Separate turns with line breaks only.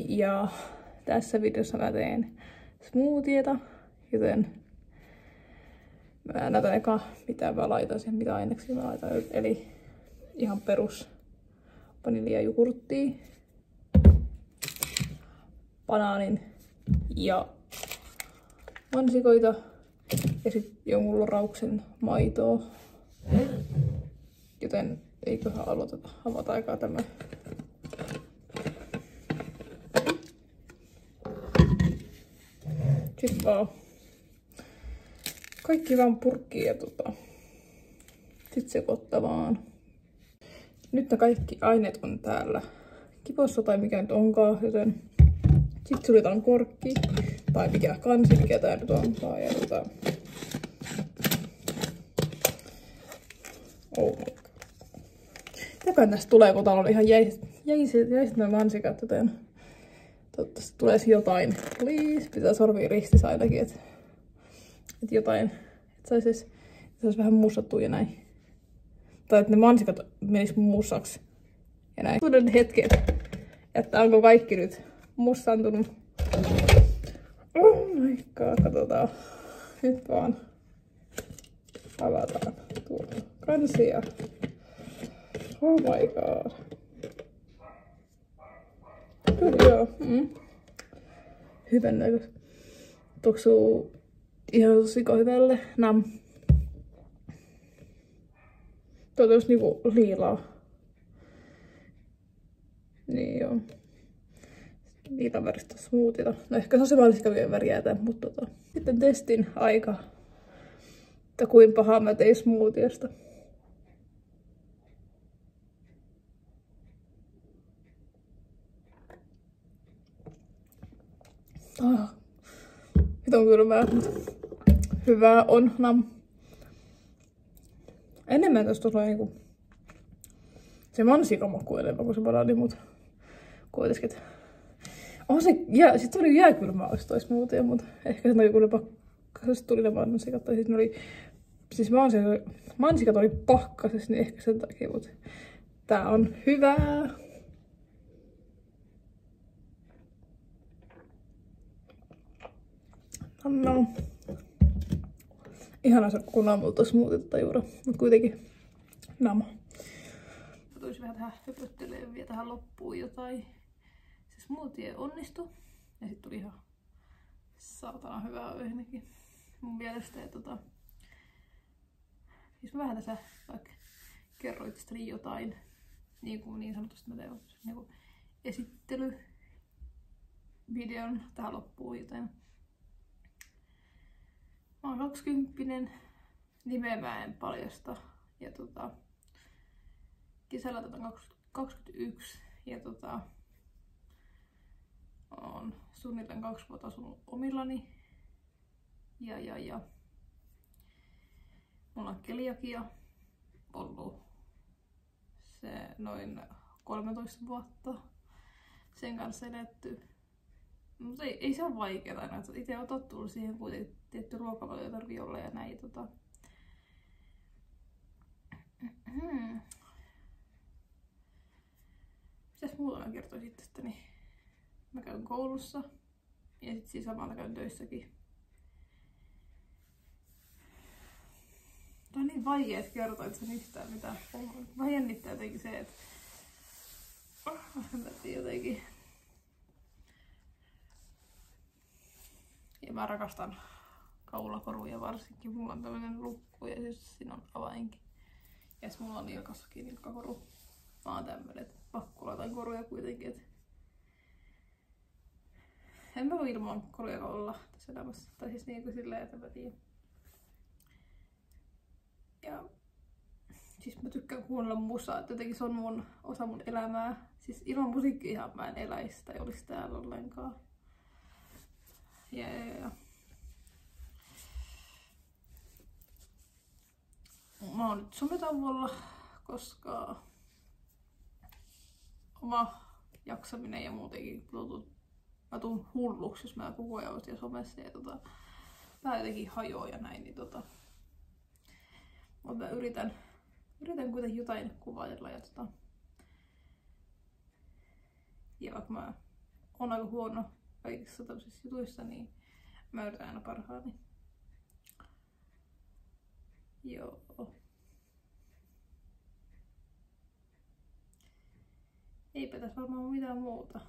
Ja tässä videossa mä teen smoothieta, joten mä näytän eka mitä mä laitan siihen, mitä aineksia mä laitan. Eli ihan perus vaniljajogurttia, banaanin ja mansikoita ja sitten jonkun lorauksen maitoa. Joten eiköhän aloiteta. Avata aikaa tämä. Sitten vaan kaikki vaan purkkiin ja sit sekoittamaan. Nyt ne kaikki aineet on täällä kipossa tai mikä nyt onkaan, joten sit suljetaan korkki tai mikä kansi, mikä tää nyt onkaan. Ja oh my god. Mitäkään tästä tulee, kun täällä on ihan jäiset nämä mansikat, joten toivottavasti tulee jotain. Please, pitää sormia ristissä ainakin, että jotain, että saisi vähän mussattua ja näin. Tai että ne mansikat menis mussaksi ja näin. Todella hetken, että onko kaikki nyt mussantunut. Oh my god, katsotaan. Nyt vaan avataan tuo kansia. Oh my god. Kyllä joo. Hyvän näköistä. Tuoksuu ihan sika hyvälle. Nam. Tuota olisi niinku liilaa. Niin joo. Liilan väristä smoothita. No ehkä se on se mansikavien väriä tämän, mutta sitten testin aika. Että kuin pahaa mä tein smoothiesta. Nyt on kylmää, mutta hyvää on. Nam. Enemmän tosta tulee niinku se mansikamakku enemmän kuin se banaani, mutta kuitenkin. Sitten oli jääkylmää olisi toi smoothie, mutta ehkä sen takia kun ne pakkasessa tuli ne mansikat. Tai siis mansikat oli pakkasessa, niin ehkä sen takia, mutta tää on hyvää. No. Ihana se kun naamulta smoothieta juuri, mutta kuitenkin nama. Tulisi vähän tähän höpöttelemään vielä tähän loppuun jotain. Se smoothie onnistui ja sitten tuli ihan saatana hyvää ainakin mun mielestä. Ja jos mä vähän tässä vaikka kerroit tästä jotain niin sanotusti mä teen niin esittelyvideon tähän loppuun, joten mä oon 20, nimeä mä en paljasta ja kesällä 21 ja oon suunnilleen 2 vuotta asunut omillani ja mulla on keliakia ollut se noin 13 vuotta sen kanssa eletty. Mutta ei se ole vaikeaa aina. Itse olen tottunut siihen, kun tietty ruokavalio tarvii olla ja näin. Mitäs muuta mä kertoisin tästä? Niin mä käyn koulussa ja sit siinä samalla käyn töissäkin. Tää on niin vaikea kertoa, että sen yhtään mitään. Mä jännittää jotenkin se, että jotenkin. Ja mä rakastan kaulakoruja varsinkin. Mulla on tämmönen lukko ja siis siinä on avainkin. Ja sit mulla on nilkassakin nilkkakoru. Mä oon tämmönen, että pakko laittaa koruja kuitenkin. Et en mä voi ilman koruja olla tässä elämässä. Tai siis niin kuin silleen, että mä tiedän. Ja siis mä tykkään kuunnella musaa, että jotenkin se on osa mun elämää. Siis ilman musiikkia ihan mä en eläisi tai olisi täällä ollenkaan. Ja. Mä oon nyt sometauolla, koska oma jaksaminen ja muutenkin mä tuun hulluksi, jos mä puhun ja somessa ja pää jotenkin hajoaa ja näin, niin mutta mä yritän kuitenkin jotain kuvailla ja vaikka mä on aika huono kaikissa tämmöisissä jutuissa, niin mä yritän aina parhaani. Joo. Eipä tässä varmaan mitään muuta.